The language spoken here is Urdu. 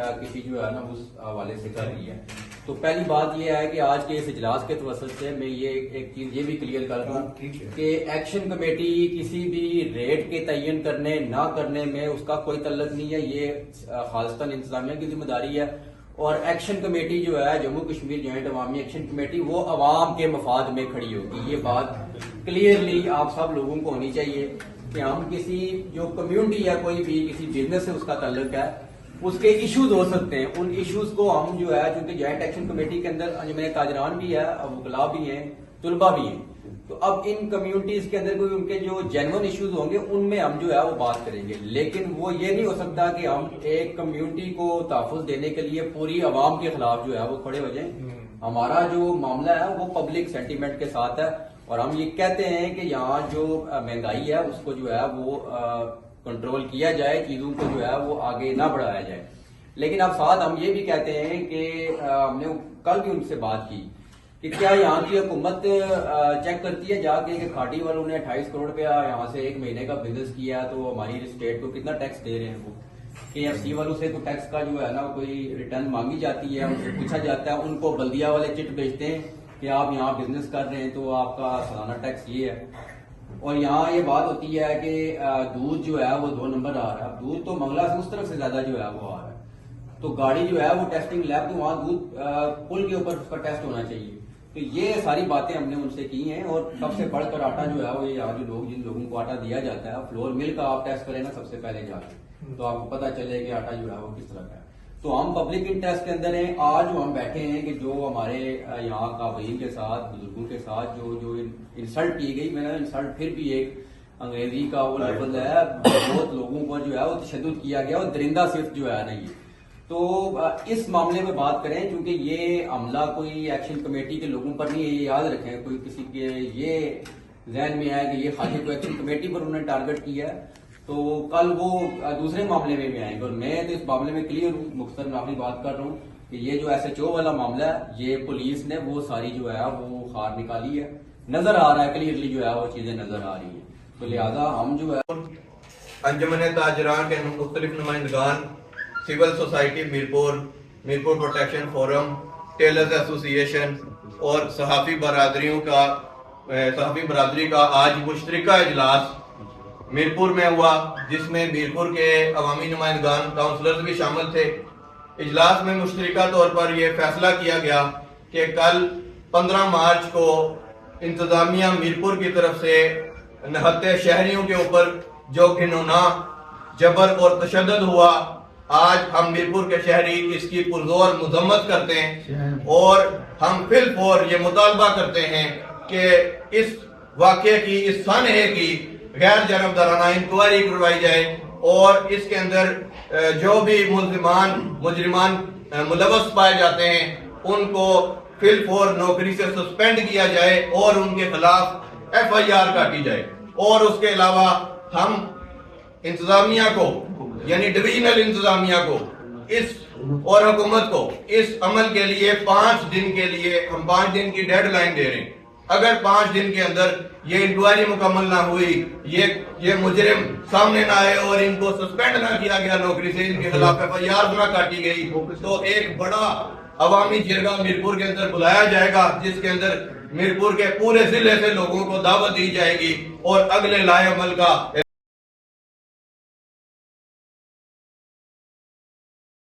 کسی جو ہے نا اس حوالے سے کر رہی ہے. تو پہلی بات یہ ہے کہ آج کے اس اجلاس کے توسط سے میں یہ ایک چیز یہ بھی کلیئر کر دوں کہ ایکشن کمیٹی کسی بھی ریٹ کے تعین کرنے نہ کرنے میں اس کا کوئی تعلق نہیں ہے. یہ خالصتاً انتظامیہ کی ذمہ داری ہے. اور ایکشن کمیٹی جو ہے جموں کشمیر جوائنٹ عوامی ایکشن کمیٹی وہ عوام کے مفاد میں کھڑی ہوگی. یہ بات کلیئرلی آپ سب لوگوں کو ہونی چاہیے کہ ہم کسی جو کمیونٹی ہے کوئی بھی کسی بزنس سے اس کا تعلق ہے اس کے ایشوز ہو سکتے ہیں. ان ایشوز کو ہم جو ہے چونکہ جوائنٹ ایکشن کمیٹی کے اندر انجمن تاجران بھی ہے, وکلاء بھی ہیں, طلباء بھی ہیں, تو اب ان کمیونٹیز کے اندر کوئی ان کے جو جینون ایشوز ہوں گے ان میں ہم جو ہے وہ بات کریں گے. لیکن وہ یہ نہیں ہو سکتا کہ ہم ایک کمیونٹی کو تحفظ دینے کے لیے پوری عوام کے خلاف جو ہے وہ کھڑے ہو جائیں. ہمارا جو معاملہ ہے وہ پبلک سینٹیمنٹ کے ساتھ ہے اور ہم یہ کہتے ہیں کہ یہاں جو مہنگائی ہے اس کو جو ہے وہ کنٹرول کیا جائے, چیزوں کو جو ہے وہ آگے نہ بڑھایا جائے. لیکن اب ساتھ ہم یہ بھی کہتے ہیں کہ ہم نے کل بھی ان سے بات کی کہ کیا یہاں کی حکومت چیک کرتی ہے جا کے کہ کھاٹی والوں نے 28 کروڑ روپیہ یہاں سے ایک مہینے کا بزنس کیا تو ہماری اسٹیٹ کو کتنا ٹیکس دے رہے ہیں. وہ KFC والوں سے تو ٹیکس کا جو ہے نا کوئی ریٹرن مانگی جاتی ہے, ان سے پوچھا جاتا ہے, ان کو بلدیہ والے چٹ بھیجتے ہیں کہ آپ یہاں بزنس کر رہے ہیں تو آپ کا سالانہ ٹیکس یہ ہے. اور یہاں یہ بات ہوتی ہے کہ دودھ جو ہے وہ 2 نمبر آ رہا ہے. دودھ تو منگلا سے اس طرف سے زیادہ جو ہے وہ آ رہا ہے. تو گاڑی جو ہے وہ ٹیسٹنگ لیب تو وہاں دودھ پل کے اوپر اس کا ٹیسٹ ہونا چاہیے. تو یہ ساری باتیں ہم نے ان سے کی ہیں. اور سب سے بڑھ کر آٹا جو ہے وہ یہاں جو لوگ جن لوگوں کو آٹا دیا جاتا ہے فلور مل کا آپ ٹیسٹ کریں نا سب سے پہلے جا کے تو آپ کو پتا چلے کہ آٹا جو ہے وہ کس طرح کا ہے. تو ہم پبلک انٹرسٹ کے اندر ہیں. آج جو ہم بیٹھے ہیں کہ جو ہمارے یہاں قابلین کے ساتھ بزرگوں کے ساتھ جو انسلٹ کی گئی, میرا انسلٹ پھر بھی ایک انگریزی کا وہ لفظ ہے, بہت لوگوں پر جو ہے وہ تشدد کیا گیا اور درندہ صرف جو ہے نہیں. تو اس معاملے میں بات کریں چونکہ یہ عملہ کوئی ایکشن کمیٹی کے لوگوں پر نہیں ہے. یہ یاد رکھیں کوئی کسی کے یہ ذہن میں آئے کہ یہ خالی کوئی ایکشن کمیٹی پر انہوں نے ٹارگٹ کیا ہے تو کل وہ دوسرے معاملے میں بھی آئیں گے. اور میں تو اس معاملے میں کلیئر ہوں, مختصر میں بات کر رہا ہوں کہ یہ جو SHO والا معاملہ ہے یہ پولیس نے وہ ساری جو ہے وہ خار نکالی ہے. نظر آ رہا ہے کلیئرلی جو ہے وہ چیزیں نظر آ رہی ہیں. تو لہٰذا ہم جو ہے انجمن تاجران کے مختلف نمائندگان, civil society Mirpur protection forum, tailors association اور صحافی برادری کا آج مشترکہ اجلاس میرپور میں ہوا جس میں میرپور کے عوامی نمائندگان کاؤنسلرز بھی شامل تھے. اجلاس میں مشترکہ طور پر یہ فیصلہ کیا گیا کہ کل 15 مارچ کو انتظامیہ میرپور کی طرف سے نہتے شہریوں کے اوپر جو گھناؤنا جبر اور تشدد ہوا, آج ہم میرپور کے شہری اس کی پرزور مذمت کرتے ہیں اور ہم فی الفور یہ مطالبہ کرتے ہیں کہ اس واقعے کی, اس سانحے کی غیر جانبدارانہ انکوائری کروائی جائے اور اس کے اندر جو بھی مجرمان ملوث پائے جاتے ہیں ان کو فی الفور نوکری سے سسپینڈ کیا جائے اور ان کے خلاف FIR کاٹی جائے. اور اس کے علاوہ ہم انتظامیہ کو یعنی ڈویژنل انتظامیہ کو اس اور حکومت کو اس عمل کے لیے 5 دن کے لیے ہم 5 دن کی ڈیڈ لائن دے رہے ہیں. اگر 5 دن کے اندر یہ انکوائری مکمل نہ ہوئی, یہ مجرم سامنے نہ آئے اور ان کو سسپینڈ نہ کیا گیا نوکری سے, ان کے خلاف FIR نہ کاٹی گئی تو ایک بڑا عوامی جرگہ میرپور کے اندر بلایا جائے گا جس کے اندر میرپور کے پورے ضلع سے لوگوں کو دعوت دی جائے گی اور اگلے لائے عمل کا